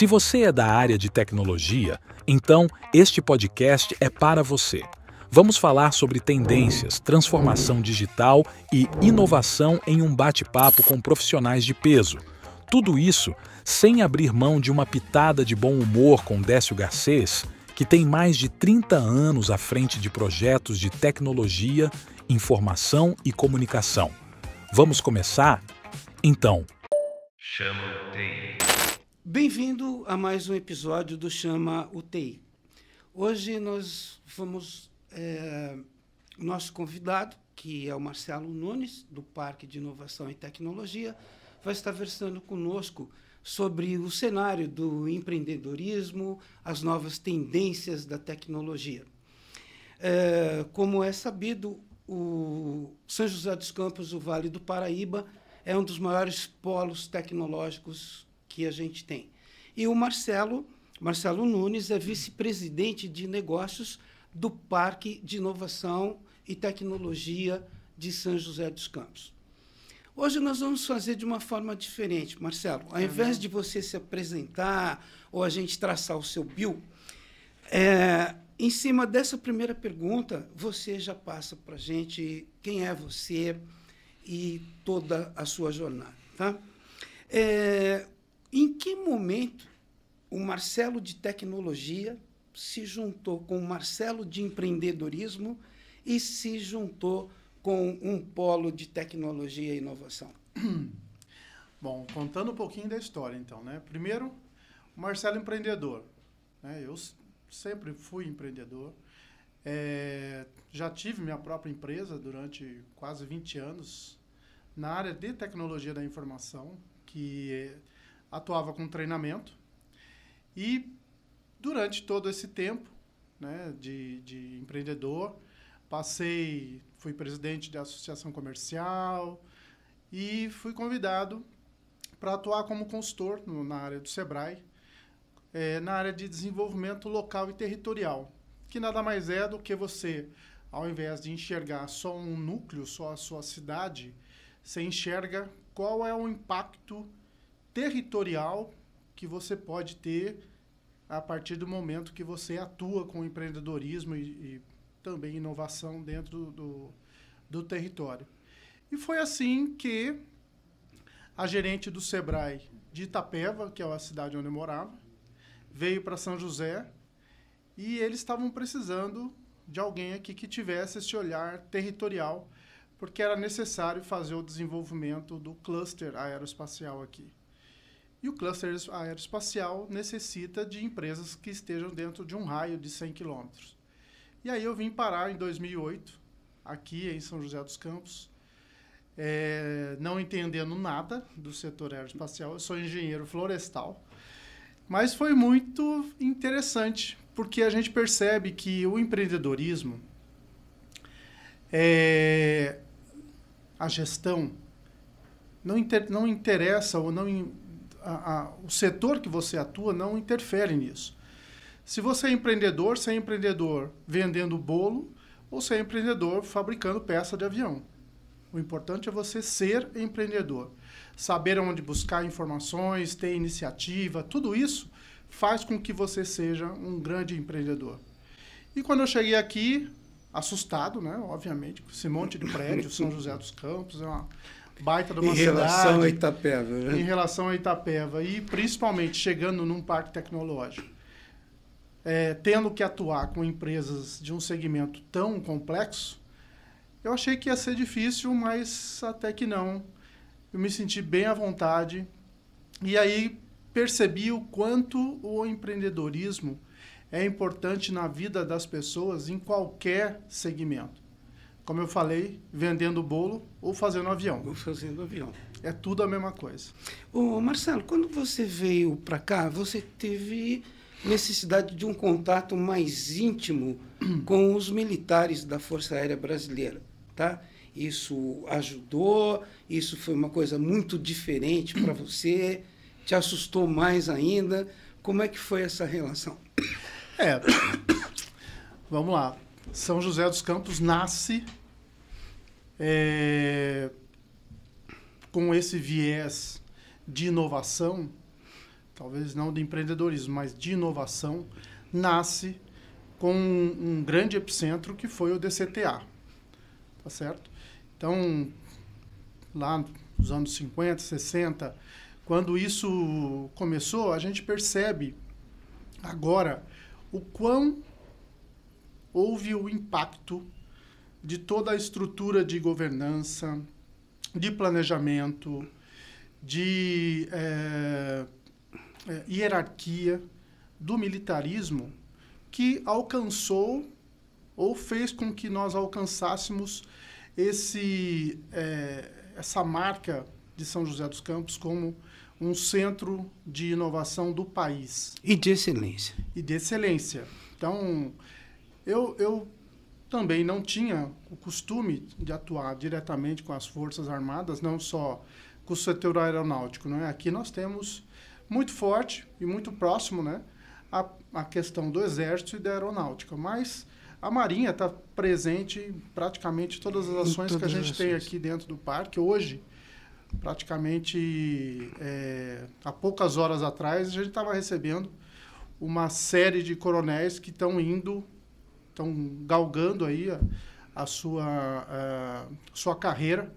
Se você é da área de tecnologia, então este podcast é para você. Vamos falar sobre tendências, transformação digital e inovação em um bate-papo com profissionais de peso. Tudo isso sem abrir mão de uma pitada de bom humor com Décio Garcês, que tem mais de 30 anos à frente de projetos de tecnologia, informação e comunicação. Vamos começar? Então, Chama o TI. Bem-vindo a mais um episódio do Chama o TI. Hoje nós vamos... o nosso convidado, que é o Marcelo Nunes, do Parque de Inovação e Tecnologia, vai estar conversando conosco sobre o cenário do empreendedorismo, as novas tendências da tecnologia. Como é sabido, o São José dos Campos, o Vale do Paraíba, é um dos maiores polos tecnológicos que a gente tem. E o Marcelo Nunes é vice-presidente de negócios do Parque de Inovação e Tecnologia de São José dos Campos. Hoje nós vamos fazer de uma forma diferente, Marcelo. Ao invés de você se apresentar ou a gente traçar o seu bio, em cima dessa primeira pergunta, você já passa para a gente quem é você e toda a sua jornada. Tá? Em que momento o Marcelo de Tecnologia se juntou com o Marcelo de Empreendedorismo e se juntou com um polo de tecnologia e inovação? Bom, contando um pouquinho da história, então, né? Primeiro, o Marcelo empreendedor, né? Eu sempre fui empreendedor. Já tive minha própria empresa durante quase 20 anos na área de tecnologia da informação, que atuava com treinamento. E durante todo esse tempo, né, de empreendedor, fui presidente de associação comercial e fui convidado para atuar como consultor na área do Sebrae, na área de desenvolvimento local e territorial, que nada mais é do que você, ao invés de enxergar só um núcleo, só a sua cidade, você enxerga qual é o impacto territorial que você pode ter a partir do momento que você atua com empreendedorismo e também inovação dentro do território. E foi assim que a gerente do Sebrae de Itapeva, que é a cidade onde eu morava, veio para São José e eles estavam precisando de alguém aqui que tivesse esse olhar territorial, porque era necessário fazer o desenvolvimento do cluster aeroespacial aqui. E o cluster aeroespacial necessita de empresas que estejam dentro de um raio de 100 quilômetros. E aí eu vim parar em 2008, aqui em São José dos Campos, não entendendo nada do setor aeroespacial. Eu sou engenheiro florestal, mas foi muito interessante, porque a gente percebe que o empreendedorismo, a gestão, não interessa, ou o setor que você atua não interfere nisso. Se você é empreendedor vendendo bolo, ou você é empreendedor fabricando peça de avião. O importante é você ser empreendedor. Saber onde buscar informações, ter iniciativa, tudo isso faz com que você seja um grande empreendedor. E quando eu cheguei aqui, assustado, né, obviamente, com esse monte de prédio, São José dos Campos, é uma baita de uma cidade. Em relação a Itapeva, né? Em relação a Itapeva. E, principalmente, chegando num parque tecnológico, tendo que atuar com empresas de um segmento tão complexo, eu achei que ia ser difícil, mas até que não. Eu me senti bem à vontade. E aí percebi o quanto o empreendedorismo é importante na vida das pessoas em qualquer segmento. Como eu falei, vendendo bolo ou fazendo avião. Ou fazendo avião. É tudo a mesma coisa. Ô, Marcelo, quando você veio para cá, você teve necessidade de um contato mais íntimo com os militares da Força Aérea Brasileira, tá? Isso ajudou? Isso foi uma coisa muito diferente para você? Te assustou mais ainda? Como é que foi essa relação? Vamos lá. São José dos Campos nasce com esse viés de inovação talvez não de empreendedorismo, mas de inovação, nasce com um grande epicentro que foi o DCTA, tá certo? Então, lá nos anos 50, 60, quando isso começou, a gente percebe agora o quão houve o impacto de toda a estrutura de governança, de planejamento, de hierarquia, do militarismo, que alcançou ou fez com que nós alcançássemos essa marca de São José dos Campos como um centro de inovação do país. E de excelência. E de excelência. Então, eu também não tinha o costume de atuar diretamente com as Forças Armadas, não só com o setor aeronáutico, não é? Aqui nós temos muito forte e muito próximo, né, a questão do Exército e da Aeronáutica, mas a Marinha está presente em praticamente todas as ações que a gente tem aqui dentro do parque. Hoje, praticamente há poucas horas atrás, a gente estava recebendo uma série de coronéis que estão galgando aí a sua carreira,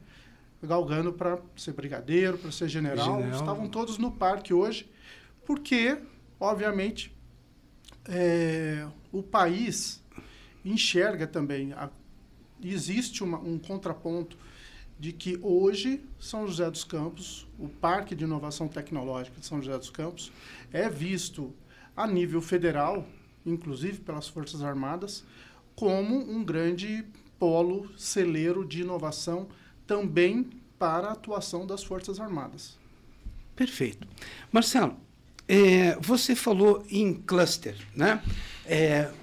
galgando para ser brigadeiro, para ser general. Estavam todos no parque hoje, porque, obviamente, o país enxerga também, existe um contraponto de que hoje São José dos Campos, o Parque de Inovação Tecnológica de São José dos Campos, é visto a nível federal, inclusive pelas Forças Armadas, como um grande polo celeiro de inovação também para a atuação das Forças Armadas. Perfeito. Marcelo, você falou em cluster, né?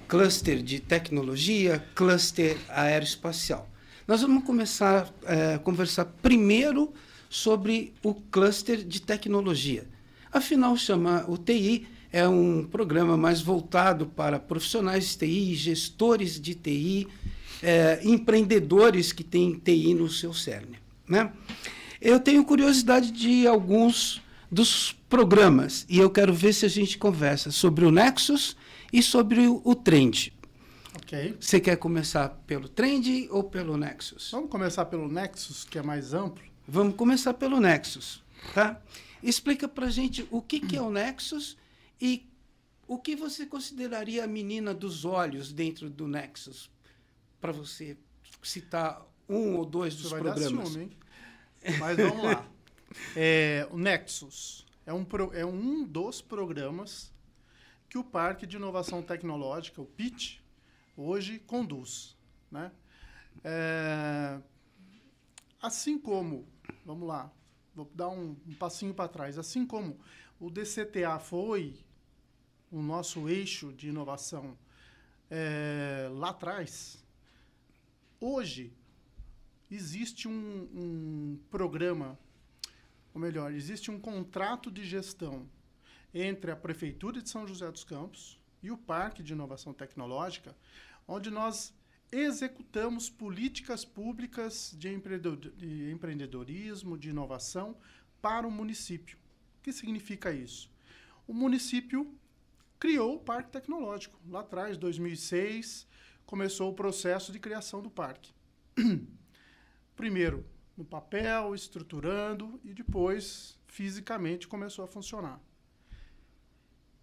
Cluster de tecnologia, cluster aeroespacial. Nós vamos começar a conversar primeiro sobre o cluster de tecnologia. Afinal, o TI é um programa mais voltado para profissionais de TI, gestores de TI, empreendedores que têm TI no seu cerne, né? Eu tenho curiosidade de alguns dos programas e eu quero ver se a gente conversa sobre o Nexus e sobre o Trend. Ok. Você quer começar pelo Trend ou pelo Nexus? Vamos começar pelo Nexus, que é mais amplo. Vamos começar pelo Nexus, tá? Explica pra gente o que é o Nexus e o que você consideraria a menina dos olhos dentro do Nexus, para você citar um ou dois dos programas. Dar ciúme, hein? Mas vamos lá. O Nexus é um dos programas que o Parque de Inovação Tecnológica, o PIT, hoje conduz, né? Assim como, vamos lá, vou dar um passinho para trás, assim como o DCTA foi o nosso eixo de inovação lá atrás, hoje existe um programa, ou melhor, existe um contrato de gestão entre a Prefeitura de São José dos Campos e o Parque de Inovação Tecnológica, onde nós executamos políticas públicas de empreendedorismo, de inovação para o município. O que significa isso? O município criou o Parque Tecnológico. Lá atrás, em 2006, começou o processo de criação do parque. Primeiro, no papel, estruturando, e depois, fisicamente, começou a funcionar.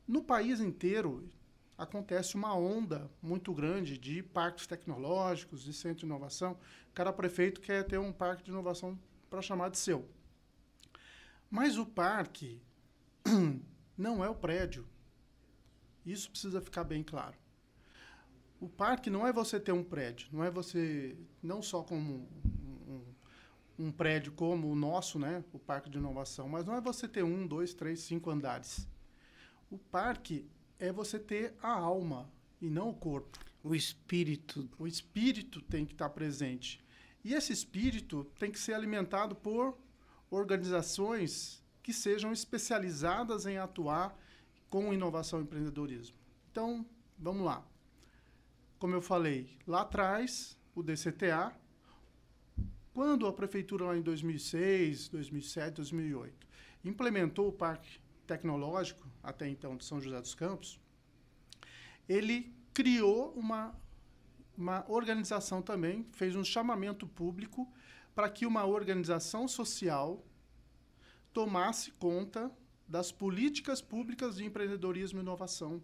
No país inteiro, acontece uma onda muito grande de parques tecnológicos, de centro de inovação. Cada prefeito quer ter um parque de inovação para chamar de seu. Mas o parque não é o prédio. Isso precisa ficar bem claro. O parque não é você ter um prédio, não só como um prédio como o nosso, né, o Parque de Inovação, mas não é você ter 1, 2, 3, 5 andares. O parque é você ter a alma e não o corpo. O espírito. O espírito tem que estar presente. E esse espírito tem que ser alimentado por organizações que sejam especializadas em atuar com inovação e empreendedorismo. Então, vamos lá. Como eu falei, lá atrás, o DCTA, quando a prefeitura lá em 2006, 2007, 2008, implementou o Parque Tecnológico, até então de São José dos Campos, ele criou uma organização também, fez um chamamento público para que uma organização social tomasse conta das políticas públicas de empreendedorismo e inovação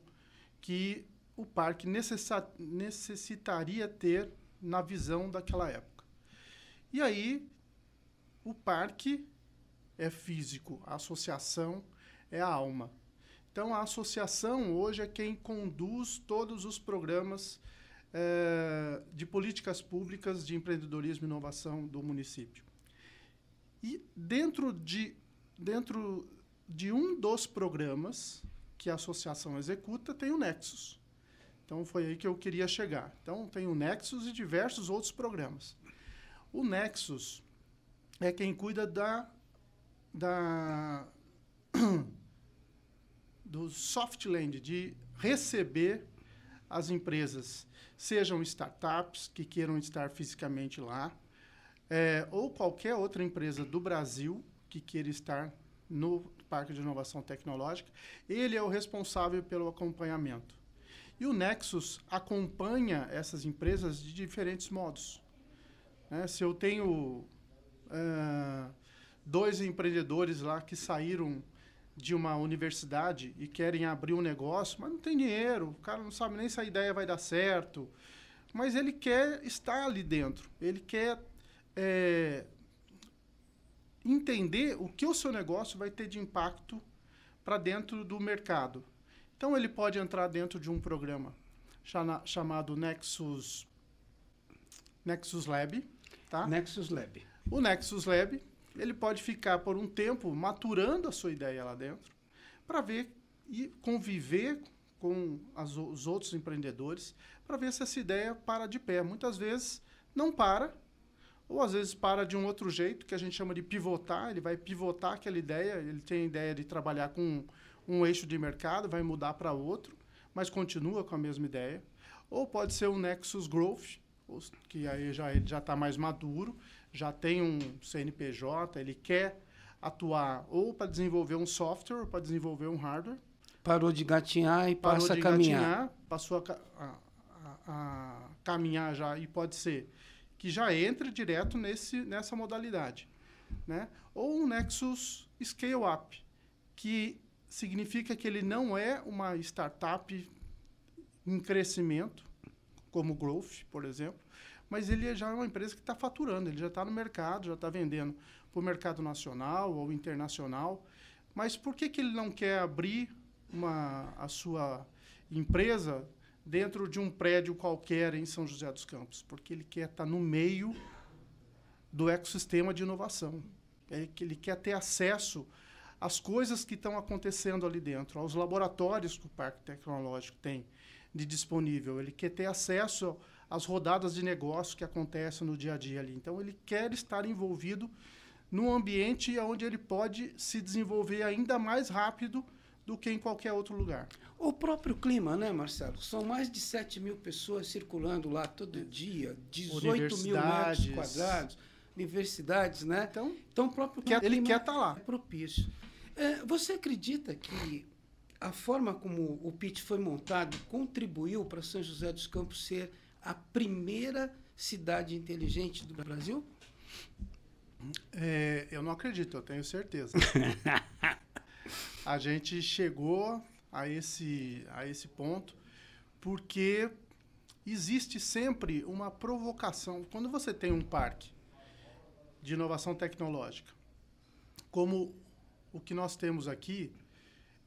que o parque necessitaria ter na visão daquela época. E aí, o parque é físico, a associação é a alma. Então, a associação hoje é quem conduz todos os programas de políticas públicas de empreendedorismo e inovação do município. E dentro de um dos programas que a associação executa, tem o Nexus. Então, foi aí que eu queria chegar. Então, tem o Nexus e diversos outros programas. O Nexus é quem cuida do Softland, de receber as empresas, sejam startups que queiram estar fisicamente lá, ou qualquer outra empresa do Brasil que queira estar no Parque de Inovação Tecnológica. Ele é o responsável pelo acompanhamento. E o Nexus acompanha essas empresas de diferentes modos. Se eu tenho 2 empreendedores lá que saíram de uma universidade e querem abrir um negócio, mas não tem dinheiro, o cara não sabe nem se a ideia vai dar certo, mas ele quer estar ali dentro, ele quer entender o que o seu negócio vai ter de impacto para dentro do mercado. Então, ele pode entrar dentro de um programa chamado Nexus Lab. Tá? Nexus Lab. O Nexus Lab, ele pode ficar por um tempo maturando a sua ideia lá dentro, para ver e conviver com os outros empreendedores, para ver se essa ideia para de pé. Muitas vezes não para, ou às vezes para de um outro jeito, que a gente chama de pivotar. Ele vai pivotar aquela ideia, ele tem a ideia de trabalhar com um eixo de mercado, vai mudar para outro, mas continua com a mesma ideia. Ou pode ser um Nexus Growth, que aí ele já está mais maduro, já tem um CNPJ, ele quer atuar ou para desenvolver um software ou para desenvolver um hardware. Parou de gatinhar e passa a caminhar. Passou a caminhar já, e pode ser que já entre direto nessa modalidade. Né? Ou um Nexus Scale Up, que significa que ele não é uma startup em crescimento, como o Growth, por exemplo, mas ele já é uma empresa que está faturando, ele já está no mercado, já está vendendo para o mercado nacional ou internacional. Mas por que ele não quer abrir a sua empresa dentro de um prédio qualquer em São José dos Campos? Porque ele quer estar no meio do ecossistema de inovação. Ele quer ter acesso às coisas que estão acontecendo ali dentro, aos laboratórios que o Parque Tecnológico tem de disponível. Ele quer ter acesso às rodadas de negócio que acontecem no dia a dia ali. Então, ele quer estar envolvido num ambiente onde ele pode se desenvolver ainda mais rápido do que em qualquer outro lugar. O próprio clima, né, Marcelo? São mais de 7 mil pessoas circulando lá todo dia, 18 mil metros quadrados, universidades, né? Então o próprio clima ele quer estar lá. É propício. Você acredita que a forma como o PIT foi montado contribuiu para São José dos Campos ser a primeira cidade inteligente do Brasil? Eu não acredito, eu tenho certeza. A gente chegou a esse ponto porque existe sempre uma provocação. Quando você tem um parque de inovação tecnológica, como o que nós temos aqui,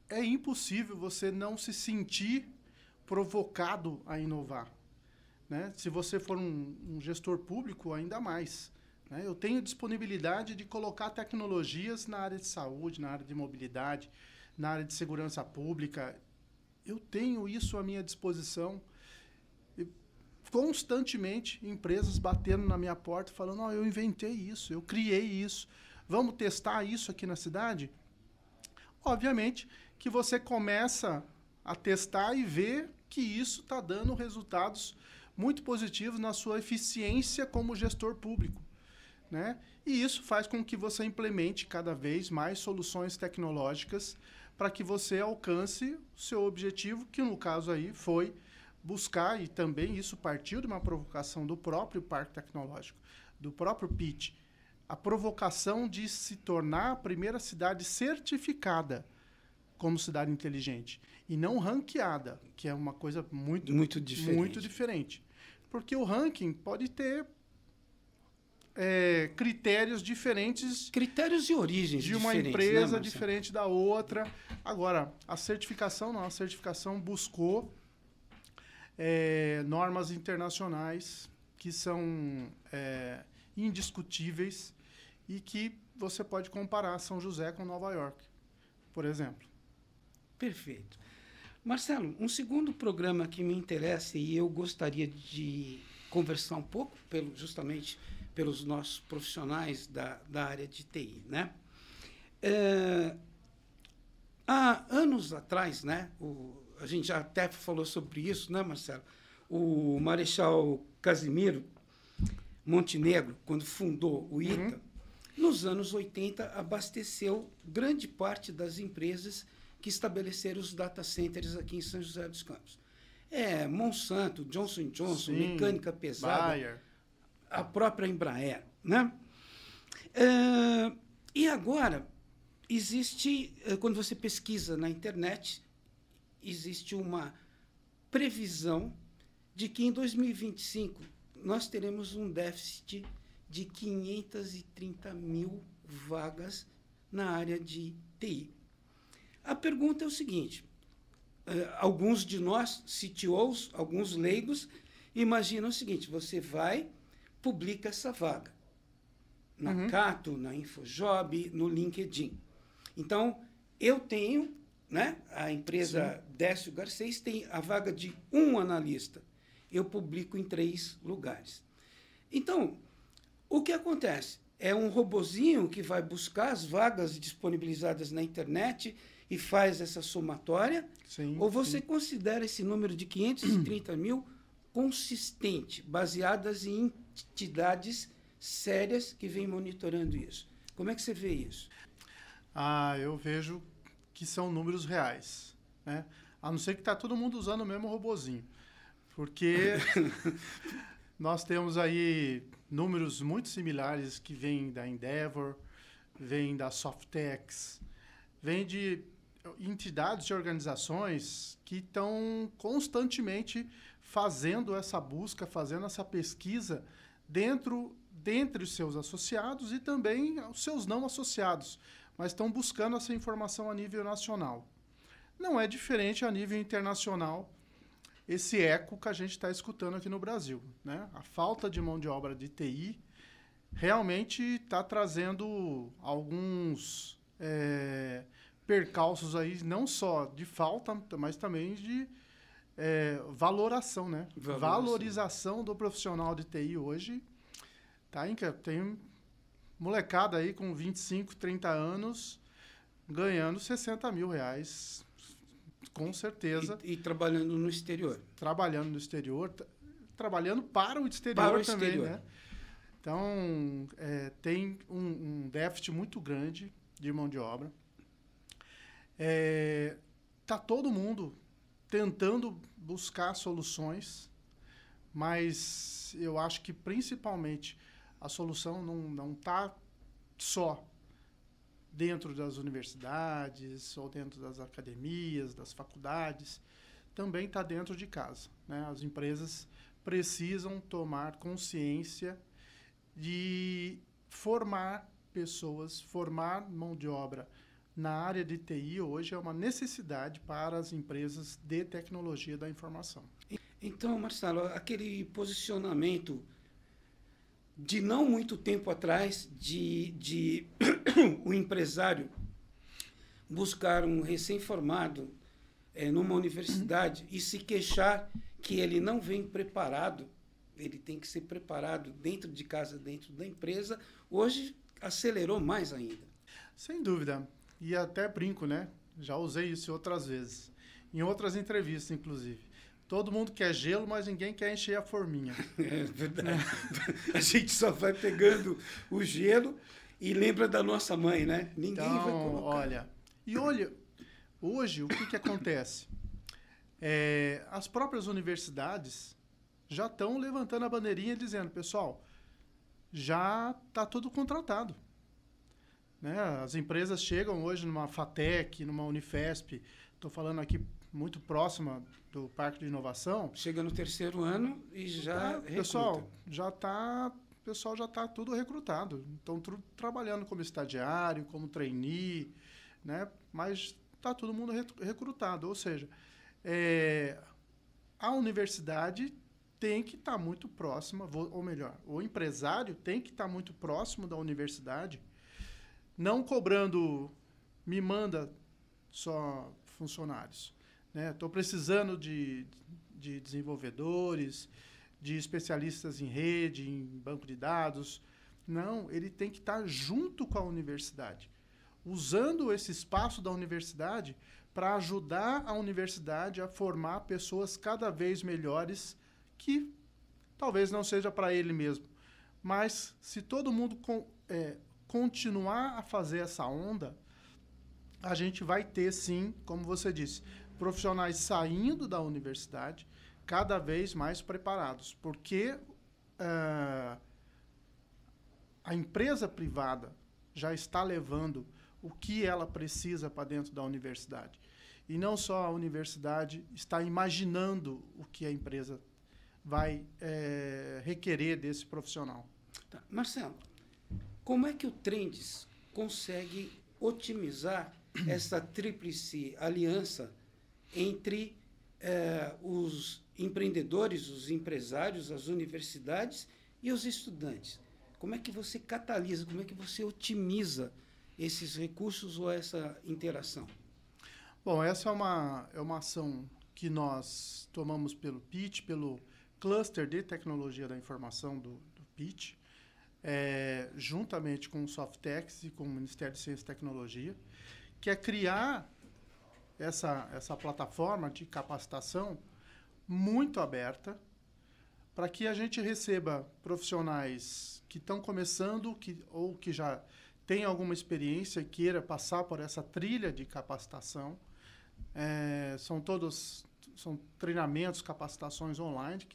é impossível você não se sentir provocado a inovar. Né? Se você for um gestor público, ainda mais. Né? Eu tenho disponibilidade de colocar tecnologias na área de saúde, na área de mobilidade, na área de segurança pública. Eu tenho isso à minha disposição. E constantemente, empresas batendo na minha porta, falando, eu inventei isso, eu criei isso. Vamos testar isso aqui na cidade? Obviamente que você começa a testar e ver que isso está dando resultados muito positivos na sua eficiência como gestor público. Né? E isso faz com que você implemente cada vez mais soluções tecnológicas para que você alcance o seu objetivo, que no caso aí foi buscar, e também isso partiu de uma provocação do próprio Parque Tecnológico, do próprio PIT, a provocação de se tornar a primeira cidade certificada como cidade inteligente e não ranqueada, que é uma coisa muito diferente. Porque o ranking pode ter critérios diferentes. Critérios e origens de uma diferentes, empresa, né, diferente da outra. Agora, a certificação não. A certificação buscou normas internacionais que são indiscutíveis e que você pode comparar São José com Nova York, por exemplo. Perfeito. Marcelo, um segundo programa que me interessa e eu gostaria de conversar um pouco, justamente pelos nossos profissionais da área de TI, né? Há anos atrás, né, a gente já até falou sobre isso, né, Marcelo? O Marechal Casimiro Montenegro, quando fundou o ITA, nos anos 80, abasteceu grande parte das empresas que estabeleceram os data centers aqui em São José dos Campos. Monsanto, Johnson & Johnson, Sim, Mecânica Pesada, Bayer, a própria Embraer, né? E agora, existe, quando você pesquisa na internet, existe uma previsão de que em 2025 nós teremos um déficit de 530 mil vagas na área de TI. A pergunta é o seguinte, alguns de nós, CTOs, alguns leigos, imaginam o seguinte, você vai, publica essa vaga na Cato, na InfoJob, no LinkedIn. Então, eu tenho, né, a empresa Décio Garcês tem a vaga de um analista. Eu publico em 3 lugares. Então, o que acontece? É um robozinho que vai buscar as vagas disponibilizadas na internet e faz essa somatória? Sim, ou você considera esse número de 530 mil consistente, baseadas em entidades sérias que vêm monitorando isso? Como é que você vê isso? eu vejo que são números reais, né? A não ser que está todo mundo usando o mesmo robozinho. Porque nós temos aí números muito similares que vêm da Endeavor, vêm da Softex, vêm de entidades e organizações que estão constantemente fazendo essa busca, fazendo essa pesquisa dentre os seus associados e também os seus não associados, mas estão buscando essa informação a nível nacional. Não é diferente a nível internacional esse eco que a gente está escutando aqui no Brasil, né? A falta de mão de obra de TI realmente está trazendo alguns percalços aí, não só de falta, mas também de valoração, né? Valorização do profissional de TI hoje. Tem molecada aí com 25, 30 anos ganhando 60 mil reais, com certeza. E trabalhando no exterior. Trabalhando no exterior, trabalhando para o exterior também, né? Então, tem um déficit muito grande de mão de obra. Tá todo mundo tentando buscar soluções, mas eu acho que, principalmente, a solução não está só dentro das universidades ou dentro das academias, das faculdades, também está dentro de casa, né? As empresas precisam tomar consciência de formar pessoas, formar mão de obra na área de TI hoje é uma necessidade para as empresas de tecnologia da informação. Então, Marcelo, aquele posicionamento de não muito tempo atrás de o empresário buscar um recém-formado numa universidade e se queixar que ele não vem preparado, ele tem que ser preparado dentro de casa, dentro da empresa, hoje acelerou mais ainda. Sem dúvida. E até brinco, né? Já usei isso outras vezes. Em outras entrevistas, inclusive. Todo mundo quer gelo, mas ninguém quer encher a forminha. É verdade. A gente só vai pegando o gelo e lembra da nossa mãe, né? Ninguém vai colocar. Olha, Hoje, o que acontece? As próprias universidades já estão levantando a bandeirinha dizendo, pessoal, já está tudo contratado. Né? As empresas chegam hoje numa FATEC, numa Unifesp, estou falando aqui muito próxima do Parque de Inovação. Chega no 3º ano e já recruta. O pessoal já está tudo recrutado. Estão trabalhando como estagiário, como trainee, né? Mas está todo mundo recrutado. Ou seja, a universidade tem que estar muito próxima, ou melhor, o empresário tem que estar muito próximo da universidade, não cobrando, me manda só funcionários. Estou precisando de desenvolvedores, de especialistas em rede, em banco de dados. Não, ele tem que estar junto com a universidade, usando esse espaço da universidade para ajudar a universidade a formar pessoas cada vez melhores, que talvez não seja para ele mesmo. Mas se todo mundo continuar a fazer essa onda, a gente vai ter, sim, como você disse, profissionais saindo da universidade cada vez mais preparados, porque a empresa privada já está levando o que ela precisa para dentro da universidade. E não só a universidade está imaginando o que a empresa vai requerer desse profissional. Tá. Marcelo, como é que o Trends consegue otimizar essa tríplice aliança entre os empreendedores, os empresários, as universidades e os estudantes? Como é que você catalisa, como é que você otimiza esses recursos ou essa interação? Bom, essa é uma ação que nós tomamos pelo PIT, pelo Cluster de Tecnologia da Informação do PIT, juntamente com o Softex e com o Ministério de Ciência e Tecnologia, que é criar essa plataforma de capacitação muito aberta para que a gente receba profissionais que estão começando ou que já têm alguma experiência e queira passar por essa trilha de capacitação. São treinamentos, capacitações online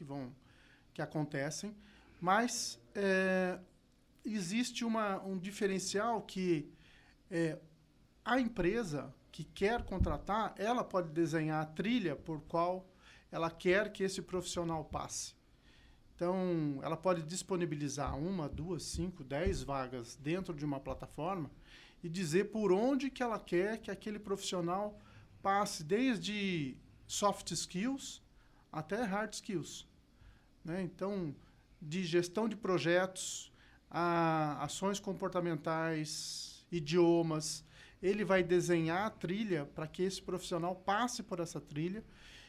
que acontecem, mas existe um diferencial que a empresa que quer contratar, ela pode desenhar a trilha por qual ela quer que esse profissional passe. Então, ela pode disponibilizar 1, 2, 5, 10 vagas dentro de uma plataforma e dizer por onde que ela quer que aquele profissional passe, desde soft skills até hard skills. Né? Então, de gestão de projetos, a ações comportamentais, idiomas, ele vai desenhar a trilha para que esse profissional passe por essa trilha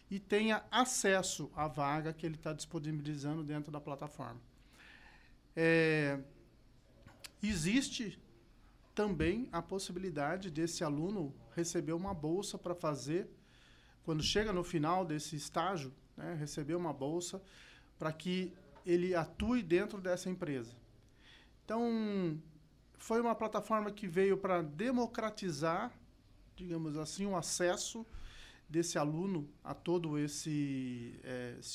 e tenha acesso à vaga que ele está disponibilizando dentro da plataforma. Existe também a possibilidade desse aluno receber uma bolsa para fazer, quando chega no final desse estágio, né, receber uma bolsa para que ele atue dentro dessa empresa. Então, foi uma plataforma que veio para democratizar, digamos assim, o acesso desse aluno a todo esse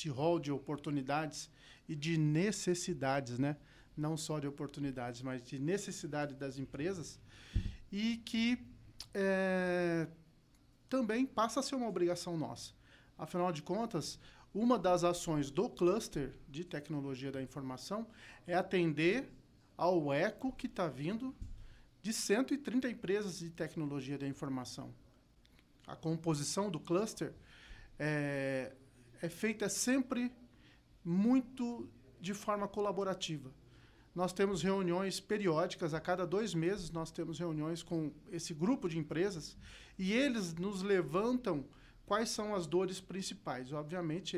rol de oportunidades e de necessidades, né? Não só de oportunidades, mas de necessidade das empresas, e que também passa a ser uma obrigação nossa. Afinal de contas, uma das ações do Cluster de Tecnologia da Informação é atender ao eco que está vindo de 130 empresas de tecnologia da informação. A composição do cluster é feita sempre muito de forma colaborativa. Nós temos reuniões periódicas, a cada 2 meses nós temos reuniões com esse grupo de empresas e eles nos levantam quais são as dores principais. Obviamente,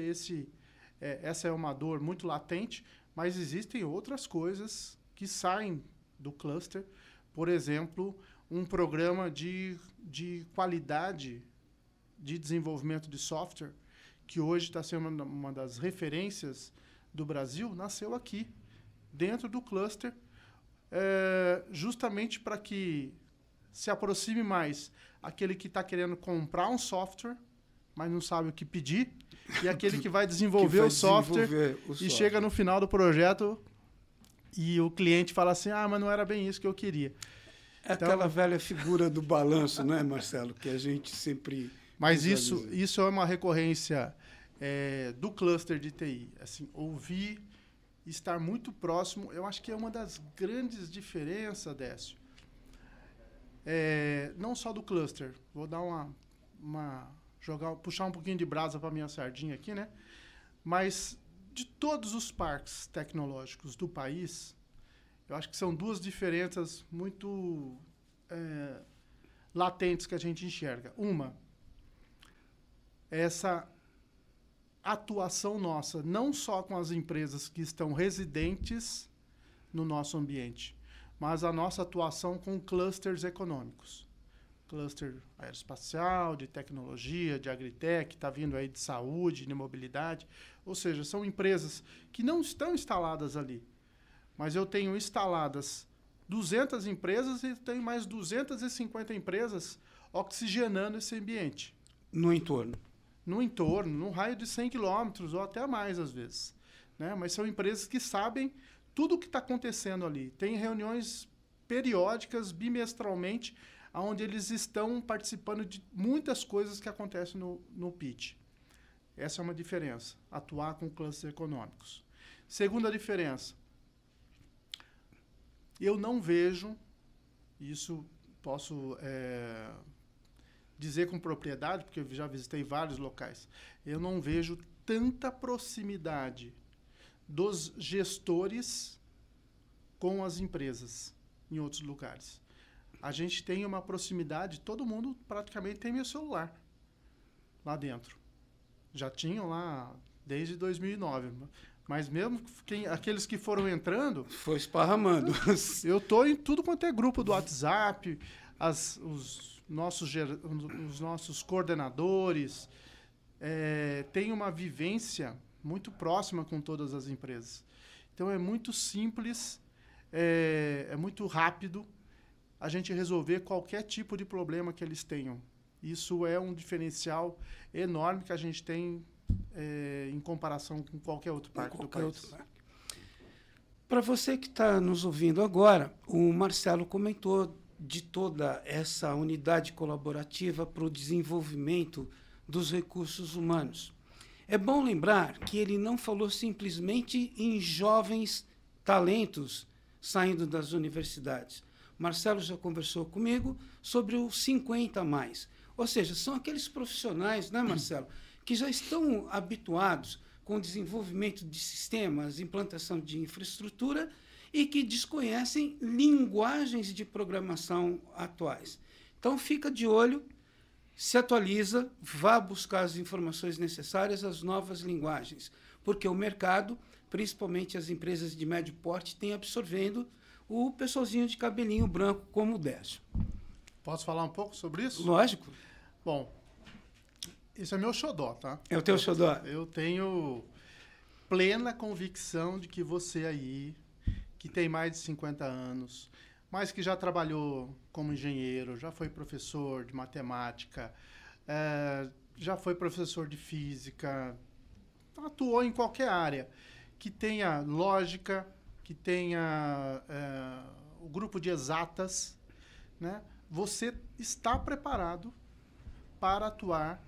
essa é uma dor muito latente, mas existem outras coisas que saem do cluster. Por exemplo, um programa de qualidade de desenvolvimento de software, que hoje está sendo uma das referências do Brasil, nasceu aqui, dentro do cluster, justamente para que se aproxime mais aquele que está querendo comprar um software, mas não sabe o que pedir, e aquele que vai desenvolver o software e chega no final do projeto e o cliente fala assim, mas não era bem isso que eu queria. É então, aquela velha figura do balanço, não é, Marcelo? Que a gente sempre... Mas isso é uma recorrência do cluster de TI. Assim, ouvir, estar muito próximo, eu acho que é uma das grandes diferenças, Décio. Não só do cluster. Vou dar puxar um pouquinho de brasa para minha sardinha aqui, né? Mas de todos os parques tecnológicos do país, eu acho que são duas diferenças muito latentes que a gente enxerga. Uma, essa atuação nossa, não só com as empresas que estão residentes no nosso ambiente, mas a nossa atuação com clusters econômicos. Cluster aeroespacial, de tecnologia, de agritech, está vindo aí de saúde, de mobilidade. Ou seja, são empresas que não estão instaladas ali. Mas eu tenho instaladas 200 empresas e tenho mais 250 empresas oxigenando esse ambiente. No entorno? No entorno, num raio de 100 quilômetros ou até mais, às vezes. Né? Mas são empresas que sabem tudo o que está acontecendo ali. Tem reuniões periódicas, bimestralmente, onde eles estão participando de muitas coisas que acontecem no pitch. Essa é uma diferença, atuar com clusters econômicos. Segunda diferença, eu não vejo, isso posso dizer com propriedade, porque eu já visitei vários locais, eu não vejo tanta proximidade dos gestores com as empresas em outros lugares. A gente tem uma proximidade, todo mundo praticamente tem meu celular lá dentro. Já tinham lá desde 2009. Mas mesmo aqueles que foram entrando... Foi esparramando. Eu estou em tudo quanto é grupo do WhatsApp, os nossos coordenadores. Tem uma vivência muito próxima com todas as empresas. Então, é muito simples, é muito rápido a gente resolver qualquer tipo de problema que eles tenham. Isso é um diferencial enorme que a gente tem em comparação com qualquer outro parque do país. Para você que está nos ouvindo agora, o Marcelo comentou de toda essa unidade colaborativa para o desenvolvimento dos recursos humanos. É bom lembrar que ele não falou simplesmente em jovens talentos saindo das universidades. Marcelo já conversou comigo sobre os 50 a mais. Ou seja, são aqueles profissionais, né, Marcelo, que já estão habituados com o desenvolvimento de sistemas, implantação de infraestrutura e que desconhecem linguagens de programação atuais. Então, fica de olho, se atualiza, vá buscar as informações necessárias, as novas linguagens, porque o mercado, principalmente as empresas de médio porte, tem absorvendo o pessoalzinho de cabelinho branco como o Décio. Posso falar um pouco sobre isso? Lógico. Bom, isso é meu xodó, tá? É o teu xodó? Eu tenho plena convicção de que você aí, que tem mais de 50 anos, mas que já trabalhou como engenheiro, já foi professor de matemática, já foi professor de física, atuou em qualquer área, que tenha lógica, que tenha o grupo de exatas, né? Você está preparado para atuar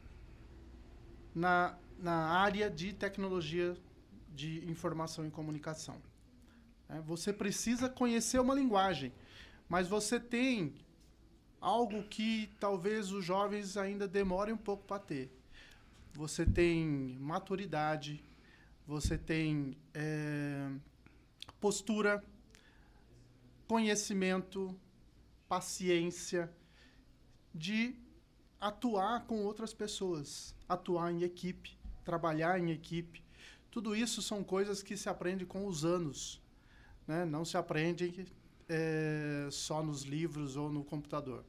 na área de tecnologia de informação e comunicação. Você precisa conhecer uma linguagem, mas você tem algo que talvez os jovens ainda demorem um pouco para ter. Você tem maturidade, você tem postura, conhecimento, paciência de atuar com outras pessoas, atuar em equipe, trabalhar em equipe. Tudo isso são coisas que se aprende com os anos, né? Não se aprende só nos livros ou no computador.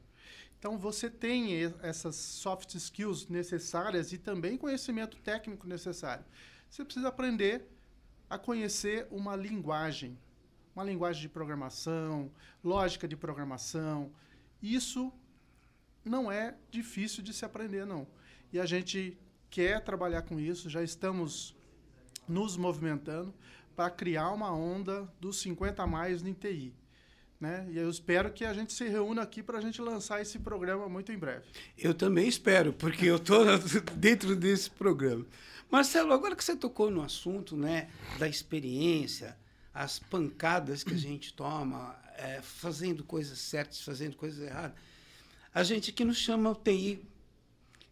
Então, você tem essas soft skills necessárias e também conhecimento técnico necessário. Você precisa aprender a conhecer uma linguagem de programação, lógica de programação, isso não é difícil de se aprender, não. E a gente quer trabalhar com isso, já estamos nos movimentando para criar uma onda dos 50 a mais em TI. Né? E eu espero que a gente se reúna aqui para a gente lançar esse programa muito em breve. Eu também espero, porque eu estou dentro desse programa. Marcelo, agora que você tocou no assunto, né, da experiência, as pancadas que a gente toma, fazendo coisas certas, fazendo coisas erradas, a gente aqui nos chama o TI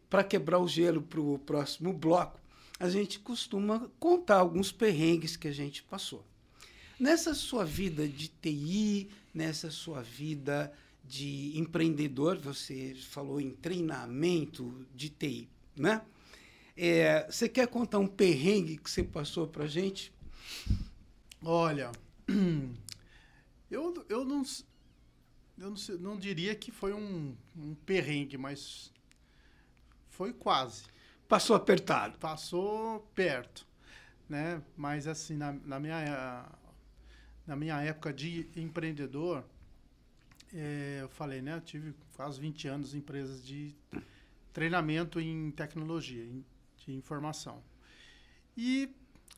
para quebrar o gelo para o próximo bloco. A gente costuma contar alguns perrengues que a gente passou. Nessa sua vida de TI, nessa sua vida de empreendedor, você falou em treinamento de TI, né? Você quer contar um perrengue que você passou para a gente? Olha, eu não diria que foi um perrengue, mas foi quase. Passou apertado. Passou perto, né? Mas assim, na minha época de empreendedor, eu falei, né? Eu tive quase 20 anos em empresas de treinamento em tecnologia, de informação. E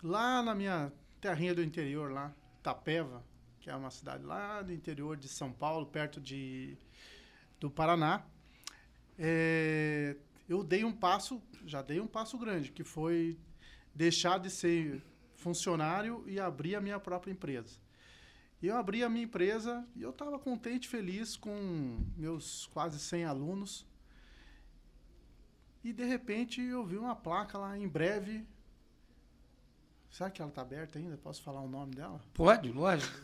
lá na minha terrinha do interior, lá, Itapeva, que é uma cidade lá do interior de São Paulo, perto do Paraná, eu já dei um passo grande, que foi deixar de ser funcionário e abrir a minha própria empresa. E eu abri a minha empresa e eu estava contente, feliz com meus quase 100 alunos. E, de repente, eu vi uma placa lá, em breve. Será que ela está aberta ainda? Posso falar o nome dela? Pode, lógico.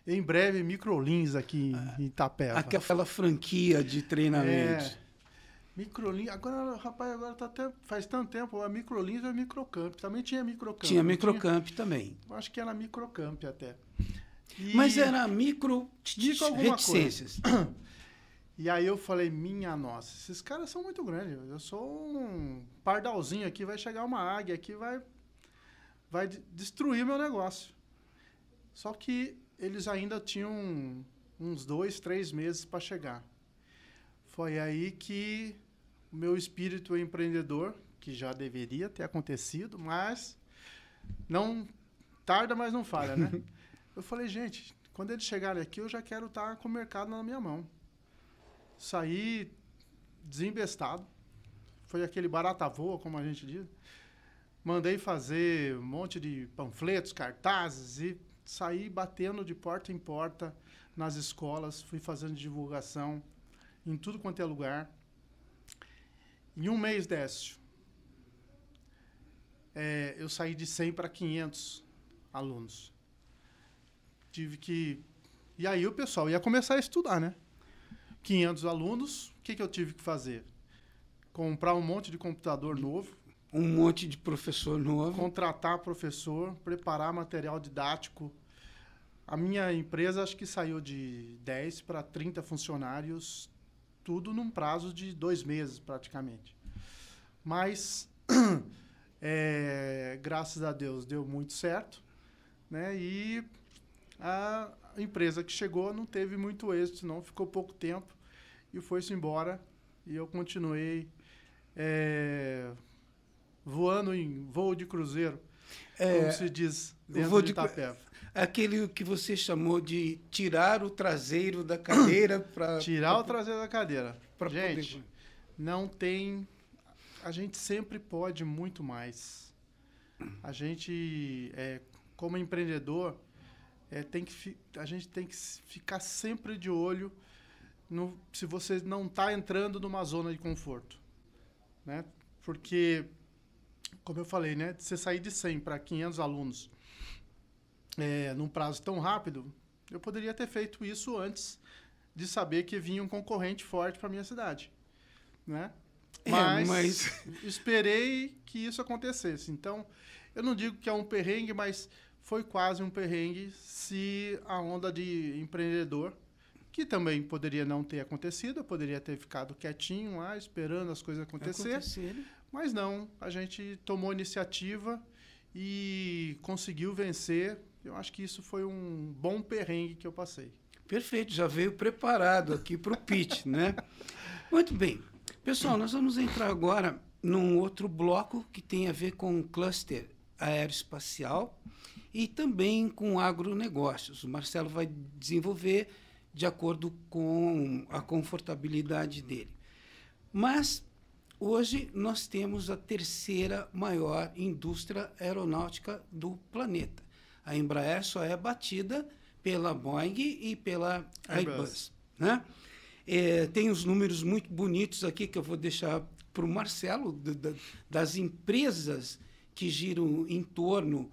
Em breve, Microlins aqui em Itapeva. Aquela franquia de treinamento. Microlins. Agora, rapaz, faz tanto tempo. A Microlins é Microcamp. Também tinha Microcamp. Tinha Microcamp também. Eu acho que era Microcamp até. Mas era micro alguma reticências. Coisa. E aí eu falei, minha nossa, esses caras são muito grandes. Eu sou um pardalzinho aqui, vai chegar uma águia aqui, vai destruir meu negócio. Só que eles ainda tinham uns 2, 3 meses para chegar. Foi aí que o meu espírito empreendedor, que já deveria ter acontecido, mas não tarda, mas não falha, né? Eu falei, gente, quando eles chegarem aqui, eu já quero estar com o mercado na minha mão. Saí desembestado. Foi aquele barata voa, como a gente diz. Mandei fazer um monte de panfletos, cartazes e saí batendo de porta em porta nas escolas. Fui fazendo divulgação em tudo quanto é lugar. Em um mês décimo, eu saí de 100 para 500 alunos. Tive que... E aí o pessoal ia começar a estudar, né? 500 alunos, o que eu tive que fazer? Comprar um monte de computador novo. Um monte de professor novo. Contratar professor, preparar material didático. A minha empresa acho que saiu de 10 para 30 funcionários, tudo num prazo de 2 meses praticamente. Mas, graças a Deus, deu muito certo, né? E a empresa que chegou não teve muito êxito, não, ficou pouco tempo e foi-se embora. E eu continuei voando em voo de cruzeiro, como se diz dentro de Itapeva. Aquele que você chamou de tirar o traseiro da cadeira para... Tirar o traseiro da cadeira. Gente, não tem... A gente sempre pode muito mais. A gente, como empreendedor... a gente tem que ficar sempre de olho se você não está entrando numa zona de conforto, né? Porque, como eu falei, né, de você sair de 100 para 500 alunos num prazo tão rápido, eu poderia ter feito isso antes de saber que vinha um concorrente forte para minha cidade, né? Mas esperei que isso acontecesse. Então, eu não digo que é um perrengue, mas foi quase um perrengue se a onda de empreendedor, que também poderia não ter acontecido, eu poderia ter ficado quietinho lá, esperando as coisas acontecerem. Mas não, a gente tomou iniciativa e conseguiu vencer. Eu acho que isso foi um bom perrengue que eu passei. Perfeito, já veio preparado aqui para o pitch, né? Muito bem. Pessoal, nós vamos entrar agora num outro bloco que tem a ver com o cluster aeroespacial e também com agronegócios. O Marcelo vai desenvolver de acordo com a confortabilidade dele. Mas hoje nós temos a terceira maior indústria aeronáutica do planeta. A Embraer só é batida pela Boeing e pela Airbus, né? Tem os números muito bonitos aqui que eu vou deixar para o Marcelo, das empresas que giram em torno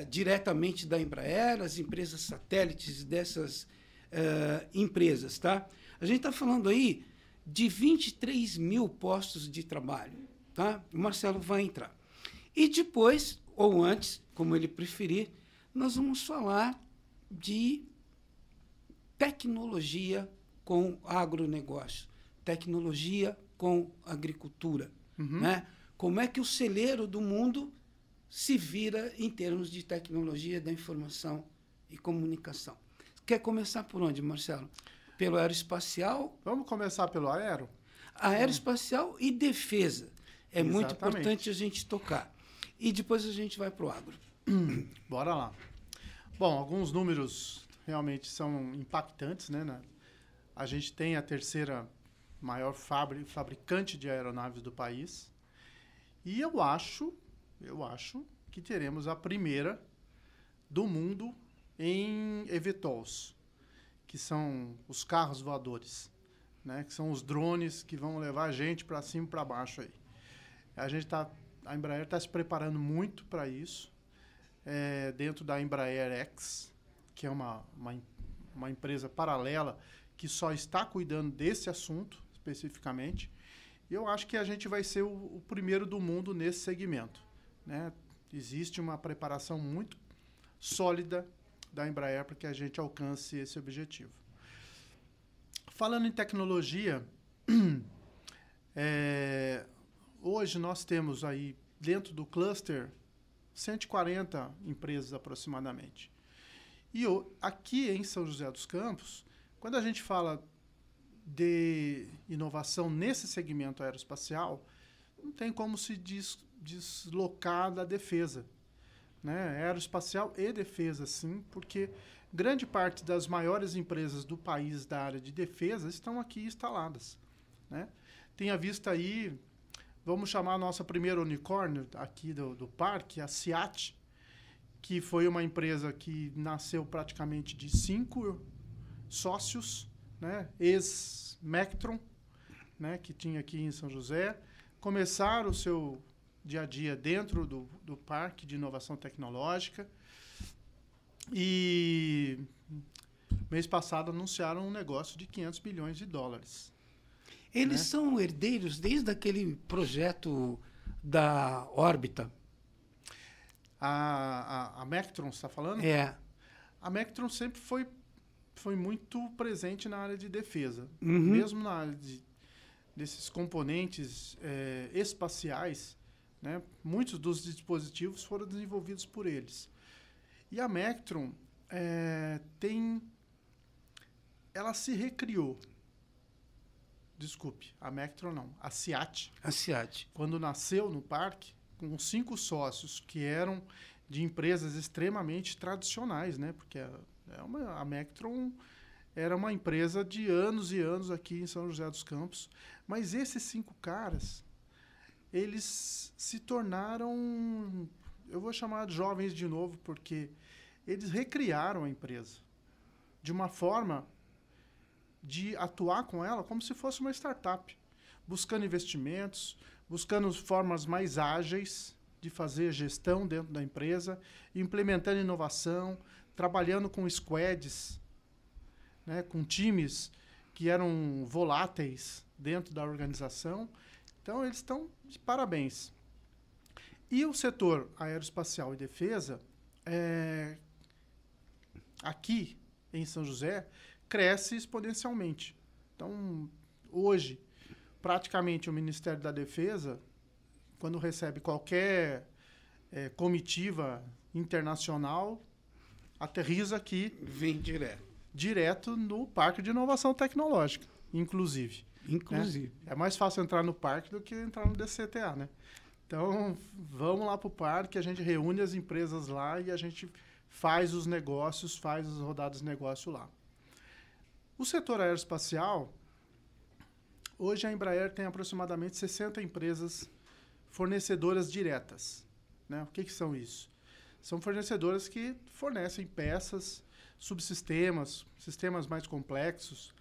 diretamente da Embraer, as empresas satélites dessas empresas. Tá? A gente está falando aí de 23 mil postos de trabalho. Tá? O Marcelo vai entrar. E depois, ou antes, como ele preferir, nós vamos falar de tecnologia com agronegócio, tecnologia com agricultura. Né? Como é que o celeiro do mundo se vira em termos de tecnologia da informação e comunicação. Quer começar por onde, Marcelo? Pelo aeroespacial? Vamos começar pelo aero? Aeroespacial e defesa. É Exatamente. muito importante a gente tocar. E depois a gente vai para o agro. Bora lá. Bom, alguns números realmente são impactantes, né? A gente tem a terceira maior fabricante de aeronaves do país. E eu acho que teremos a primeira do mundo em eVTOLs, que são os carros voadores, né? Que são os drones que vão levar a gente para cima e para baixo aí. A Embraer está se preparando muito para isso, dentro da Embraer X, que é uma empresa paralela que só está cuidando desse assunto especificamente. E eu acho que a gente vai ser o primeiro do mundo nesse segmento, né? Existe uma preparação muito sólida da Embraer para que a gente alcance esse objetivo. Falando em tecnologia, hoje nós temos aí dentro do cluster 140 empresas aproximadamente. E aqui em São José dos Campos, quando a gente fala de inovação nesse segmento aeroespacial, não tem como se deslocar da defesa, né? Aeroespacial e defesa, sim, porque grande parte das maiores empresas do país da área de defesa estão aqui instaladas, né? Tenha vista aí, vamos chamar a nossa primeira unicórnio aqui do parque, a SEAT, que foi uma empresa que nasceu praticamente de 5 sócios, né? Ex-Mectron, né? Que tinha aqui em São José, começaram o seu dia a dia dentro do Parque de Inovação Tecnológica e mês passado anunciaram um negócio de 500 bilhões de dólares. Eles são herdeiros desde aquele projeto da órbita. A Mectron, você está falando? É. A Mectron sempre foi muito presente na área de defesa. Uhum. Mesmo na área desses componentes espaciais, né? Muitos dos dispositivos foram desenvolvidos por eles. E a Mectron ela se recriou. Desculpe, a Mectron não, a SEAT. A SEAT. Quando nasceu no parque, com 5 sócios que eram de empresas extremamente tradicionais, né? Porque a Mectron era uma empresa de anos e anos aqui em São José dos Campos. Mas esses 5 caras, eles se tornaram, eu vou chamar de jovens de novo, porque eles recriaram a empresa de uma forma de atuar com ela como se fosse uma startup, buscando investimentos, buscando formas mais ágeis de fazer gestão dentro da empresa, implementando inovação, trabalhando com squads, né, com times que eram voláteis dentro da organização. Então, eles estão de parabéns. E o setor aeroespacial e defesa, aqui em São José, cresce exponencialmente. Então, hoje, praticamente o Ministério da Defesa, quando recebe qualquer comitiva internacional, aterriza aqui. Vem direto. direto no Parque de Inovação Tecnológica, inclusive. Inclusive. É mais fácil entrar no parque do que entrar no DCTA, né? Então, vamos lá para o parque, a gente reúne as empresas lá e a gente faz os negócios, faz as rodadas de negócio lá. O setor aeroespacial, hoje a Embraer tem aproximadamente 60 empresas fornecedoras diretas, né? O que são isso? São fornecedoras que fornecem peças, subsistemas, sistemas mais complexos,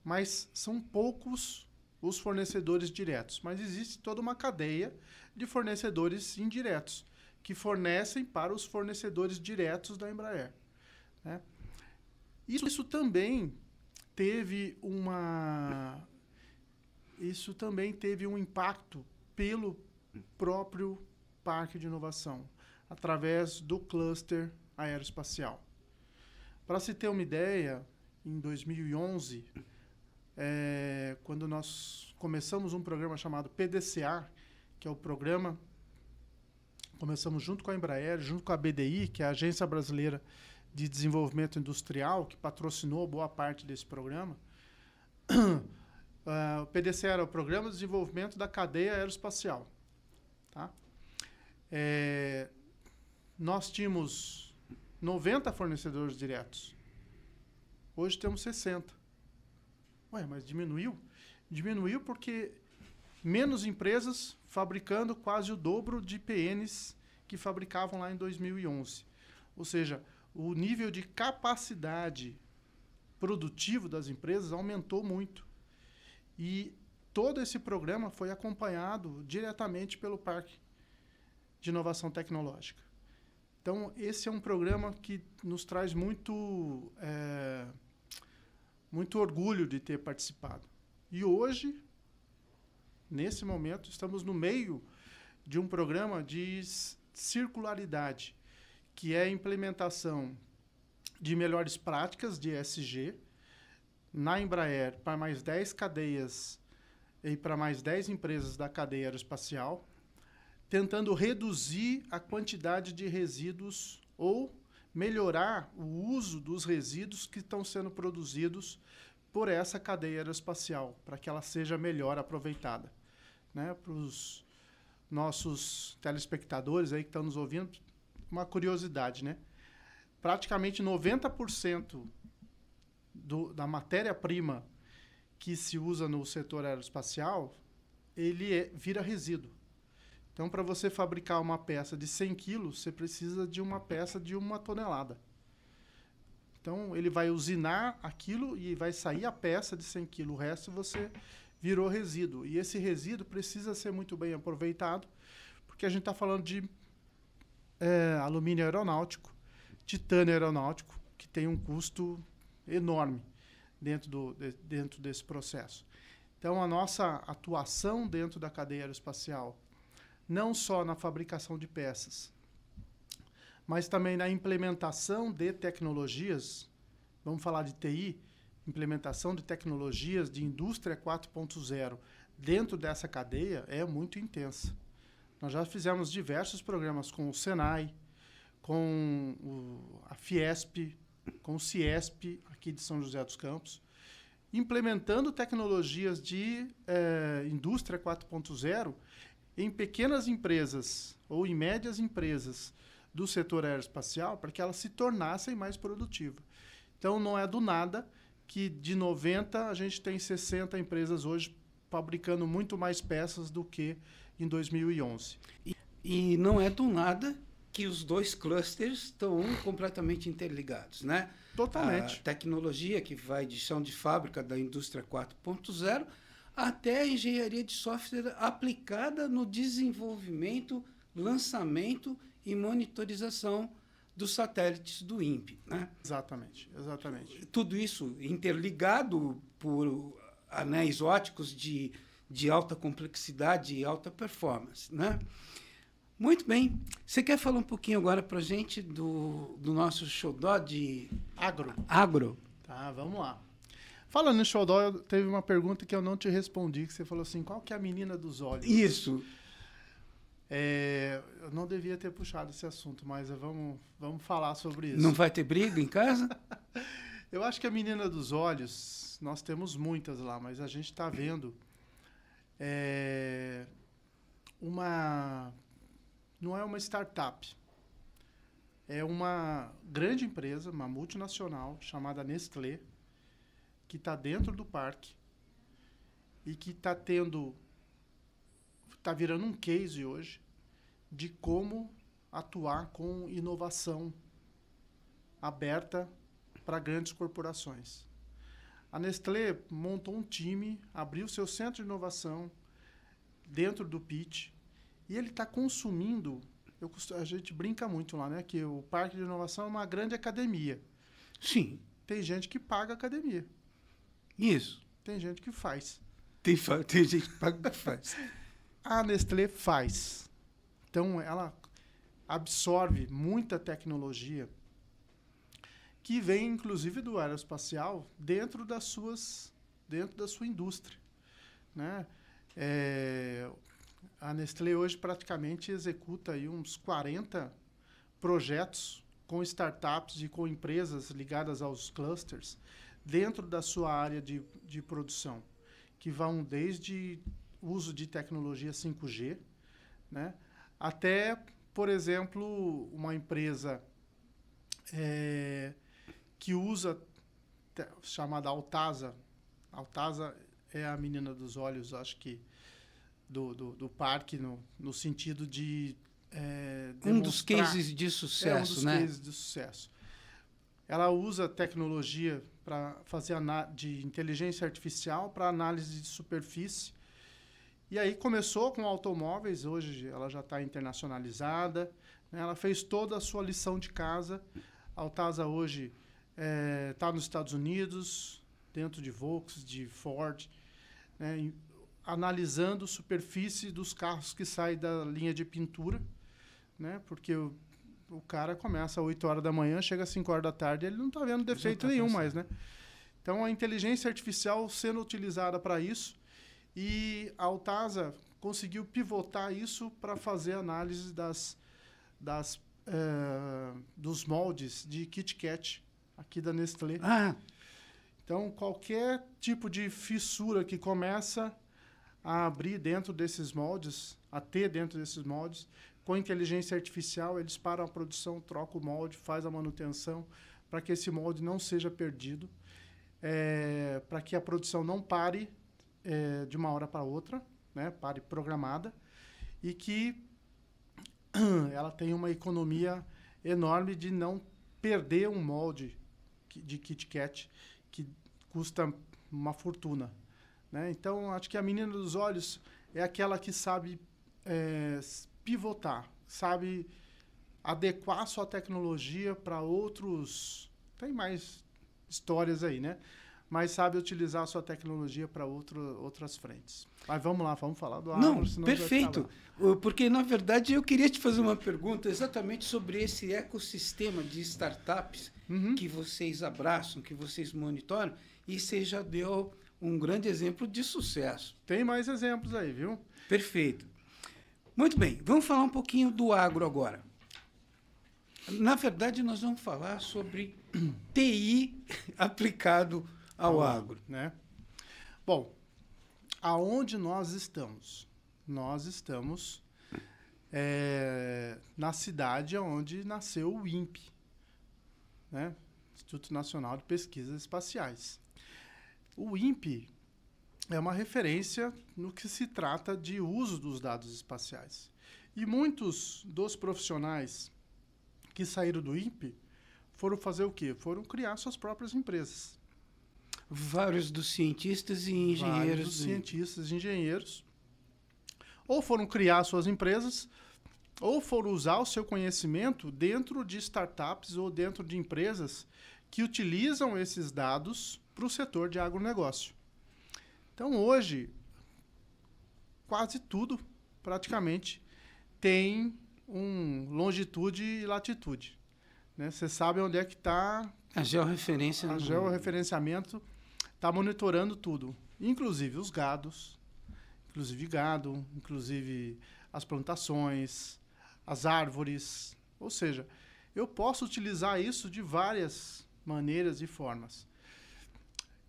mas são poucos os fornecedores diretos. Mas existe toda uma cadeia de fornecedores indiretos, que fornecem para os fornecedores diretos da Embraer, né? Isso também teve um impacto pelo próprio Parque de Inovação, através do cluster aeroespacial. Para se ter uma ideia, em 2011, quando nós começamos um programa chamado PDCA, que é o programa, começamos junto com a Embraer, junto com a BDI, que é a Agência Brasileira de Desenvolvimento Industrial, que patrocinou boa parte desse programa. O PDCA era o Programa de Desenvolvimento da Cadeia Aeroespacial. Tá? Nós tínhamos 90 fornecedores diretos. Hoje temos 60. Ué, mas diminuiu? Diminuiu porque menos empresas fabricando quase o dobro de PNs que fabricavam lá em 2011. Ou seja, o nível de capacidade produtivo das empresas aumentou muito. E todo esse programa foi acompanhado diretamente pelo Parque de Inovação Tecnológica. Então, esse é um programa que nos traz muito orgulho de ter participado. E hoje, nesse momento, estamos no meio de um programa de circularidade, que é a implementação de melhores práticas de ESG na Embraer para mais 10 cadeias e para mais 10 empresas da cadeia aeroespacial, tentando reduzir a quantidade de resíduos ou melhorar o uso dos resíduos que estão sendo produzidos por essa cadeia aeroespacial, para que ela seja melhor aproveitada. Né? Para os nossos telespectadores aí que estão nos ouvindo, uma curiosidade, né? Praticamente 90% da matéria-prima que se usa no setor aeroespacial, ele vira resíduo. Então, para você fabricar uma peça de 100 quilos, você precisa de uma peça de 1 tonelada. Então, ele vai usinar aquilo e vai sair a peça de 100 quilos. O resto você virou resíduo. E esse resíduo precisa ser muito bem aproveitado, porque a gente está falando de alumínio aeronáutico, titânio aeronáutico, que tem um custo enorme dentro desse processo. Então, a nossa atuação dentro da cadeia aeroespacial, não só na fabricação de peças, mas também na implementação de tecnologias, vamos falar de TI, implementação de tecnologias de indústria 4.0 dentro dessa cadeia é muito intensa. Nós já fizemos diversos programas com o Senai, com a Fiesp, com o Ciesp, aqui de São José dos Campos, implementando tecnologias de indústria 4.0 em pequenas empresas ou em médias empresas do setor aeroespacial, para que elas se tornassem mais produtivas. Então, não é do nada que de 90 a gente tem 60 empresas hoje fabricando muito mais peças do que em 2011. E não é do nada que os dois clusters estão completamente interligados, né? Totalmente. A tecnologia que vai de chão de fábrica da indústria 4.0 até a engenharia de software aplicada no desenvolvimento, lançamento e monitorização dos satélites do INPE, né? Exatamente, exatamente. Tudo isso interligado por anéis óticos de alta complexidade e alta performance, né? Muito bem. Você quer falar um pouquinho agora para a gente do nosso xodó de agro? Tá, vamos lá. Falando em xodó, teve uma pergunta que eu não te respondi, que você falou assim, qual que é a menina dos olhos? Isso. Eu não devia ter puxado esse assunto, mas vamos falar sobre isso. Não vai ter briga em casa? Eu acho que a menina dos olhos, nós temos muitas lá, mas a gente está vendo não é uma startup, é uma grande empresa, uma multinacional chamada Nestlé, que está dentro do parque e que está virando um case hoje de como atuar com inovação aberta para grandes corporações. A Nestlé montou um time, abriu seu centro de inovação dentro do pitch e ele está consumindo. A gente brinca muito lá, né? Que o parque de inovação é uma grande academia. Sim. Tem gente que paga a academia. Isso. Tem gente que faz. Tem gente que paga e faz. A Nestlé faz. Então, ela absorve muita tecnologia que vem, inclusive, do aeroespacial dentro da sua indústria, né? A Nestlé hoje praticamente executa aí uns 40 projetos com startups e com empresas ligadas aos clusters dentro da sua área de produção, que vão desde uso de tecnologia 5G, né, até, por exemplo, uma empresa que usa, chamada Altasa. Altasa é a menina dos olhos, acho que, do parque, no sentido de um dos cases de sucesso, um dos cases de sucesso. Ela usa tecnologia para fazer de inteligência artificial para análise de superfície. E aí começou com automóveis, hoje ela já está internacionalizada, né? Ela fez toda a sua lição de casa. A Altasa hoje está nos Estados Unidos, dentro de Volkswagen, de Ford, né? Analisando superfície dos carros que saem da linha de pintura, né? Porque o cara começa às 8 horas da manhã, chega às 5 horas da tarde, ele não está vendo defeito nenhum mais, né? Então, a inteligência artificial sendo utilizada para isso, e a Altasa conseguiu pivotar isso para fazer análise dos moldes de Kit Kat aqui da Nestlé. Então, qualquer tipo de fissura que começa a abrir dentro desses moldes, com inteligência artificial, eles param a produção, trocam o molde, faz a manutenção para que esse molde não seja perdido, para que a produção não pare de uma hora para outra, né, pare programada, e que ela tenha uma economia enorme de não perder um molde de Kit Kat que custa uma fortuna, né? Então, acho que a menina dos olhos é aquela que sabe pivotar, sabe adequar sua tecnologia para outros... Tem mais histórias aí, né? Mas sabe utilizar a sua tecnologia para outras frentes. Mas vamos lá, vamos falar do agro. Não, perfeito. Porque, na verdade, eu queria te fazer uma pergunta exatamente sobre esse ecossistema de startups que vocês abraçam, que vocês monitoram, e você já deu um grande exemplo de sucesso. Tem mais exemplos aí, viu? Perfeito. Muito bem, vamos falar um pouquinho do agro agora. Na verdade, nós vamos falar sobre TI aplicado ao agro, né? Bom, aonde nós estamos? Nós estamos na cidade onde nasceu o INPE, né? Instituto Nacional de Pesquisas Espaciais. O INPE é uma referência no que se trata de uso dos dados espaciais. E muitos dos profissionais que saíram do INPE foram fazer o quê? Foram criar suas próprias empresas. Vários dos cientistas e engenheiros. Ou foram criar suas empresas, ou foram usar o seu conhecimento dentro de startups ou dentro de empresas que utilizam esses dados para o setor de agronegócio. Então, hoje, quase tudo, praticamente, tem longitude e latitude, né? Você sabe onde é que está... A georreferência. O georreferenciamento está monitorando tudo, inclusive os gados, inclusive as plantações, as árvores. Ou seja, eu posso utilizar isso de várias maneiras e formas.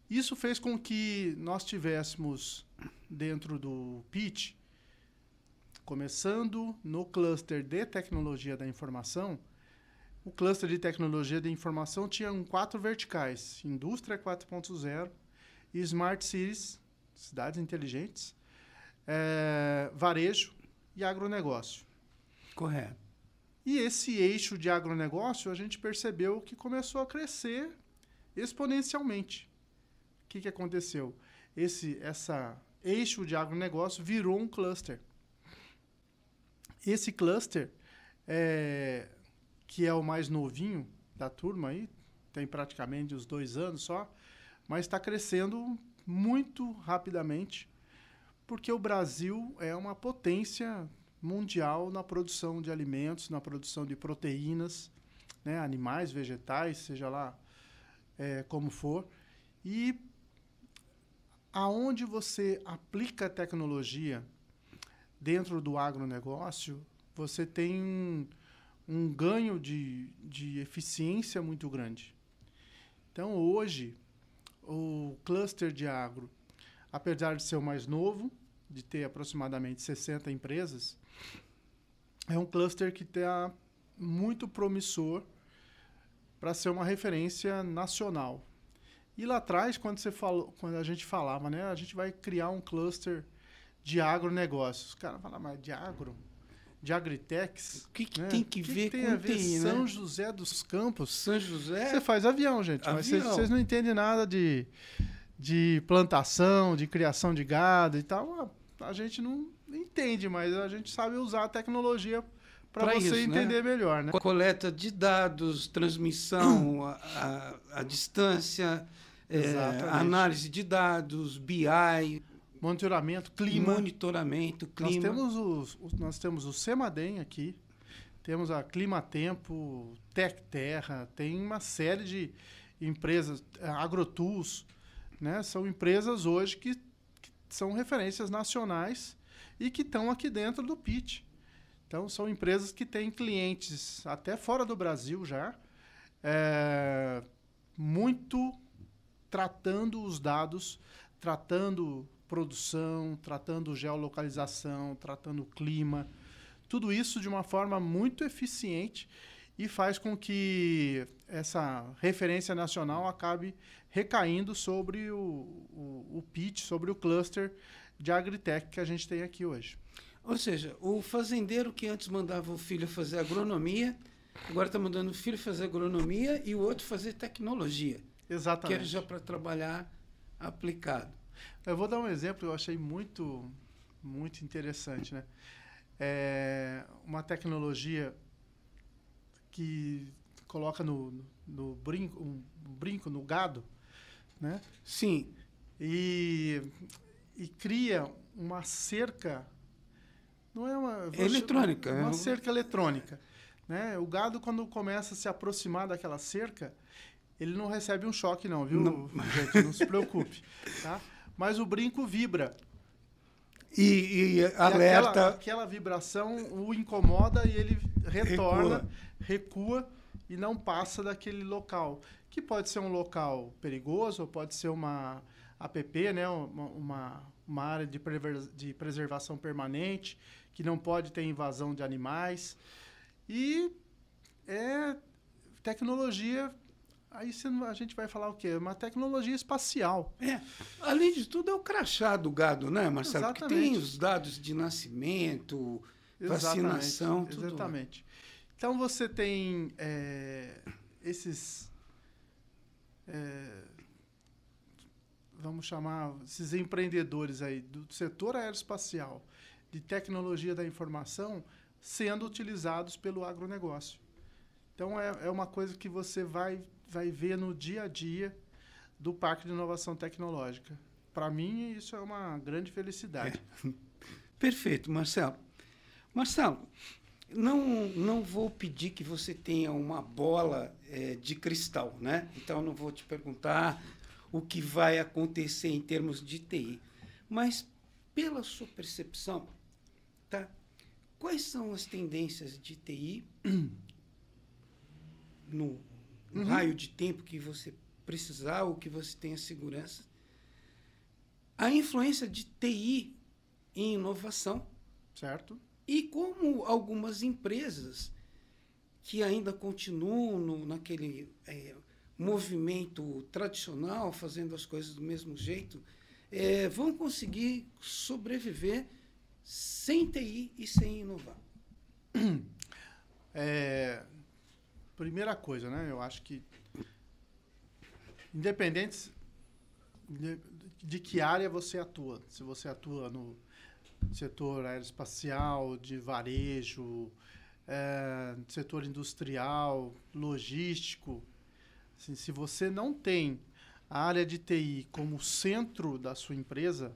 Isso fez com que nós tivéssemos dentro do PIT, começando no cluster de tecnologia da informação, o cluster de tecnologia da informação tinha 4 verticais: Indústria 4.0, Smart Cities, cidades inteligentes, varejo e agronegócio. Correto. E esse eixo de agronegócio, a gente percebeu que começou a crescer exponencialmente. O que aconteceu? Esse eixo de agronegócio virou um cluster. Esse cluster, que é o mais novinho da turma, aí, tem praticamente uns 2 anos só, mas está crescendo muito rapidamente, porque o Brasil é uma potência mundial na produção de alimentos, na produção de proteínas, né, animais, vegetais, seja lá como for. E aonde você aplica tecnologia dentro do agronegócio, você tem um ganho de eficiência muito grande. Então, hoje, o cluster de agro, apesar de ser o mais novo, de ter aproximadamente 60 empresas, é um cluster que está muito promissor para ser uma referência nacional. E lá atrás, quando a gente falava, né, a gente vai criar um cluster de agronegócios. Os caras falam, mas de agro? De agritechs? O que né? tem que ver tem com a ver TI, São né? José dos Campos? São José? Você faz avião, gente. Mas Avião. vocês não entendem nada de plantação, de criação de gado e tal. A gente não entende, mas a gente sabe usar a tecnologia para Pra você isso, entender melhor, né? Coleta de dados, transmissão à distância, Exatamente. análise de dados, BI, Monitoramento, clima. monitoramento, Nós clima. temos o Semadem aqui, temos a Climatempo, TecTerra, tem uma série de empresas, AgroTools, né? São empresas hoje que são referências nacionais e que estão aqui dentro do PIT. Então, são empresas que têm clientes até fora do Brasil já, muito tratando os dados, tratando produção, tratando geolocalização, tratando clima, tudo isso de uma forma muito eficiente e faz com que essa referência nacional acabe recaindo sobre o PIT, sobre o cluster de agritech que a gente tem aqui hoje. Ou seja, o fazendeiro que antes mandava o filho fazer agronomia, agora está mandando o filho fazer agronomia e o outro fazer tecnologia. Exatamente. Que era já para trabalhar aplicado. Eu vou dar um exemplo que eu achei muito, muito interessante, né? Uma tecnologia que coloca no brinco, um brinco no gado, né? Sim. E cria uma cerca, não é uma... eletrônica. Uma cerca eletrônica, né? O gado, quando começa a se aproximar daquela cerca, ele não recebe um choque não, viu? Não. Gente, não se preocupe, tá? Mas o brinco vibra. E alerta. Aquela vibração o incomoda e ele retorna, recua e não passa daquele local. Que pode ser um local perigoso, ou pode ser uma APP, né? uma área de preservação permanente, que não pode ter invasão de animais. E tecnologia... Aí a gente vai falar o quê? Uma tecnologia espacial. Além de tudo, é o crachá do gado, né, Marcelo? Exatamente. Que tem os dados de nascimento, vacinação, tudo. Exatamente. Então, você tem esses... vamos chamar esses empreendedores aí do setor aeroespacial, de tecnologia da informação, sendo utilizados pelo agronegócio. Então, é uma coisa que você vai ver no dia a dia do Parque de Inovação Tecnológica. Para mim, isso é uma grande felicidade. Perfeito, Marcelo. Marcelo, não vou pedir que você tenha uma bola de cristal, né? Então, não vou te perguntar o que vai acontecer em termos de TI. Mas, pela sua percepção, tá? Quais são as tendências de TI no um raio de tempo que você precisar ou que você tenha segurança. A influência de TI em inovação. Certo. E como algumas empresas que ainda continuam naquele movimento tradicional, fazendo as coisas do mesmo jeito, vão conseguir sobreviver sem TI e sem inovar. Primeira coisa, né? Eu acho que, independente de que área você atua, se você atua no setor aeroespacial, de varejo, setor industrial, logístico, assim, se você não tem a área de TI como centro da sua empresa,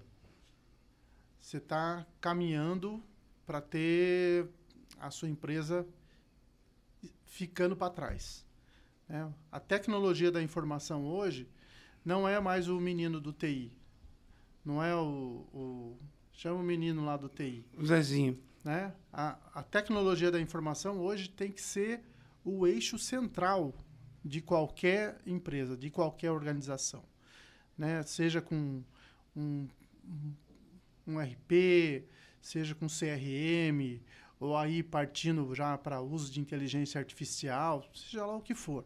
você está caminhando para ter a sua empresa ficando para trás. Né? A tecnologia da informação hoje não é mais o menino do TI. Não é chama o menino lá do TI. O Zezinho. Né? A tecnologia da informação hoje tem que ser o eixo central de qualquer empresa, de qualquer organização. Né? Seja com um RP, seja com CRM, ou aí partindo já para uso de inteligência artificial, seja lá o que for.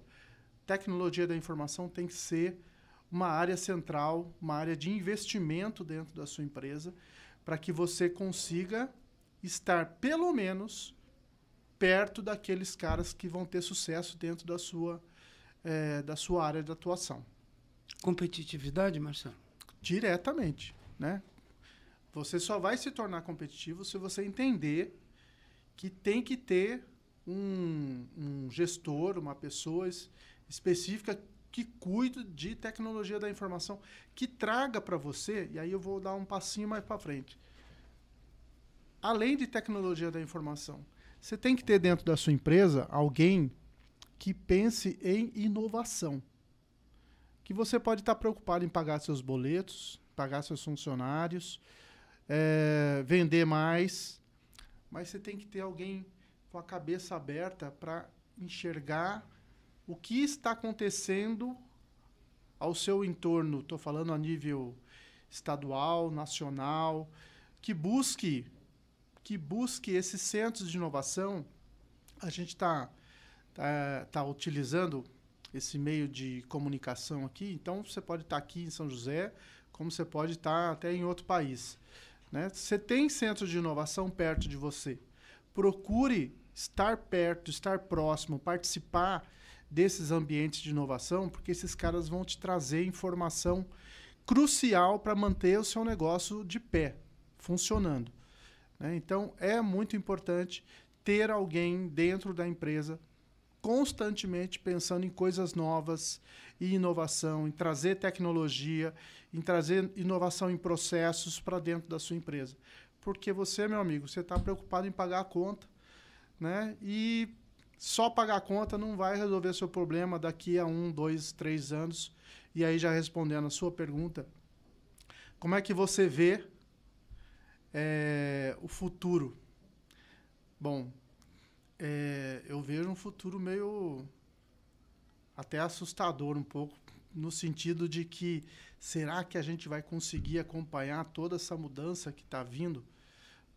Tecnologia da informação tem que ser uma área central, uma área de investimento dentro da sua empresa, para que você consiga estar, pelo menos, perto daqueles caras que vão ter sucesso dentro da sua área de atuação. Competitividade, Marcelo? Diretamente, né? Você só vai se tornar competitivo se você entender que tem que ter um gestor, uma pessoa específica que cuide de tecnologia da informação, que traga para você, e aí eu vou dar um passinho mais para frente. Além de tecnologia da informação, você tem que ter dentro da sua empresa alguém que pense em inovação. Que você pode estar preocupado em pagar seus boletos, pagar seus funcionários, vender mais, mas você tem que ter alguém com a cabeça aberta para enxergar o que está acontecendo ao seu entorno. Estou falando a nível estadual, nacional, que busque esses centros de inovação. A gente está utilizando esse meio de comunicação aqui, então você pode estar aqui em São José, como você pode estar até em outro país. Né? Você tem centros de inovação perto de você. Procure estar perto, estar próximo, participar desses ambientes de inovação, porque esses caras vão te trazer informação crucial para manter o seu negócio de pé, funcionando. Né? Então, é muito importante ter alguém dentro da empresa constantemente pensando em coisas novas e inovação, em trazer tecnologia, em trazer inovação em processos para dentro da sua empresa. Porque você, meu amigo, você está preocupado em pagar a conta, né? E só pagar a conta não vai resolver seu problema daqui a 1, 2, 3 anos. E aí, já respondendo a sua pergunta, como é que você vê o futuro? Bom, eu vejo um futuro meio até assustador um pouco, no sentido de que será que a gente vai conseguir acompanhar toda essa mudança que está vindo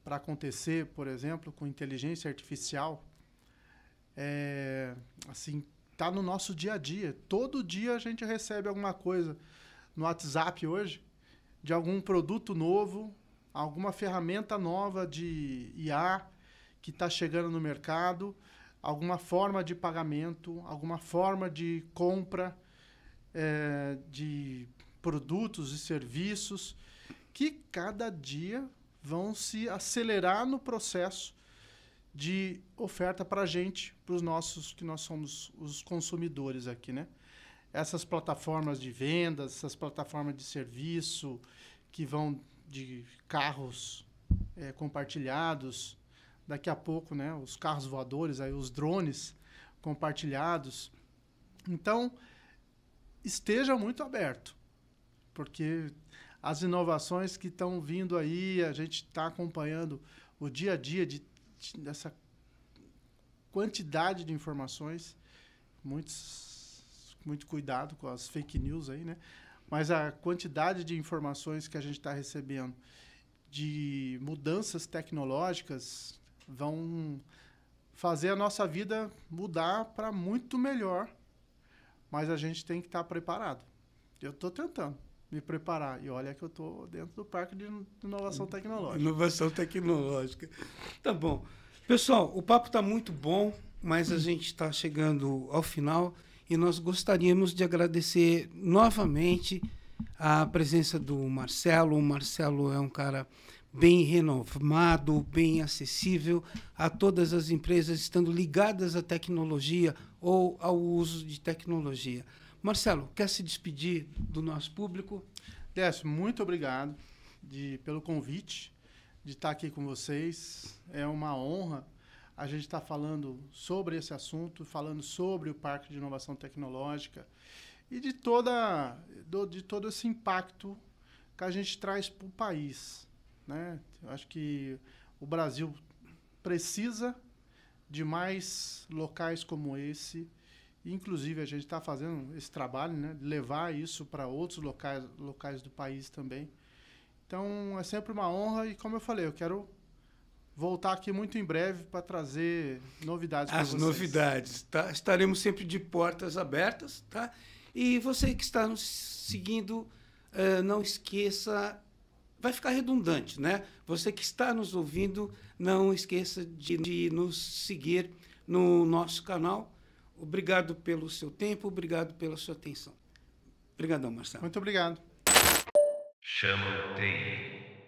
para acontecer, por exemplo, com inteligência artificial? Assim, está no nosso dia a dia. Todo dia a gente recebe alguma coisa no WhatsApp hoje, de algum produto novo, alguma ferramenta nova de IA que está chegando no mercado, alguma forma de pagamento, alguma forma de compra de produtos e serviços, que cada dia vão se acelerar no processo de oferta para a gente, para os nossos, que nós somos os consumidores aqui, né? Essas plataformas de vendas, essas plataformas de serviço, que vão de carros compartilhados, daqui a pouco, né, os carros voadores, aí, os drones compartilhados. Então, esteja muito aberto, porque as inovações que estão vindo aí, a gente está acompanhando o dia a dia dessa quantidade de informações. Muitos muito cuidado com as fake news aí, né? Mas a quantidade de informações que a gente está recebendo de mudanças tecnológicas vão fazer a nossa vida mudar para muito melhor, mas a gente tem que estar preparado. Eu estou tentando me preparar, e olha que eu estou dentro do Parque de Inovação Tecnológica. Inovação tecnológica. Tá bom. Pessoal, o papo está muito bom, mas a gente está chegando ao final e nós gostaríamos de agradecer novamente a presença do Marcelo. O Marcelo é um cara bem renomado, bem acessível a todas as empresas estando ligadas à tecnologia ou ao uso de tecnologia. Marcelo, quer se despedir do nosso público? Décio, muito obrigado pelo convite, de estar aqui com vocês. É uma honra a gente estar falando sobre esse assunto, falando sobre o Parque de Inovação Tecnológica e de todo esse impacto que a gente traz para o país, né? Eu acho que o Brasil precisa de mais locais como esse. Inclusive, a gente está fazendo esse trabalho, né, de levar isso para outros locais do país também. Então, é sempre uma honra e, como eu falei, eu quero voltar aqui muito em breve para trazer novidades para vocês. As novidades, tá? Estaremos sempre de portas abertas, tá? E você que está nos seguindo, não esqueça, vai ficar redundante, né? Você que está nos ouvindo, não esqueça de nos seguir no nosso canal. Obrigado pelo seu tempo, obrigado pela sua atenção. Obrigadão, Marcelo. Muito obrigado. Chama o TI.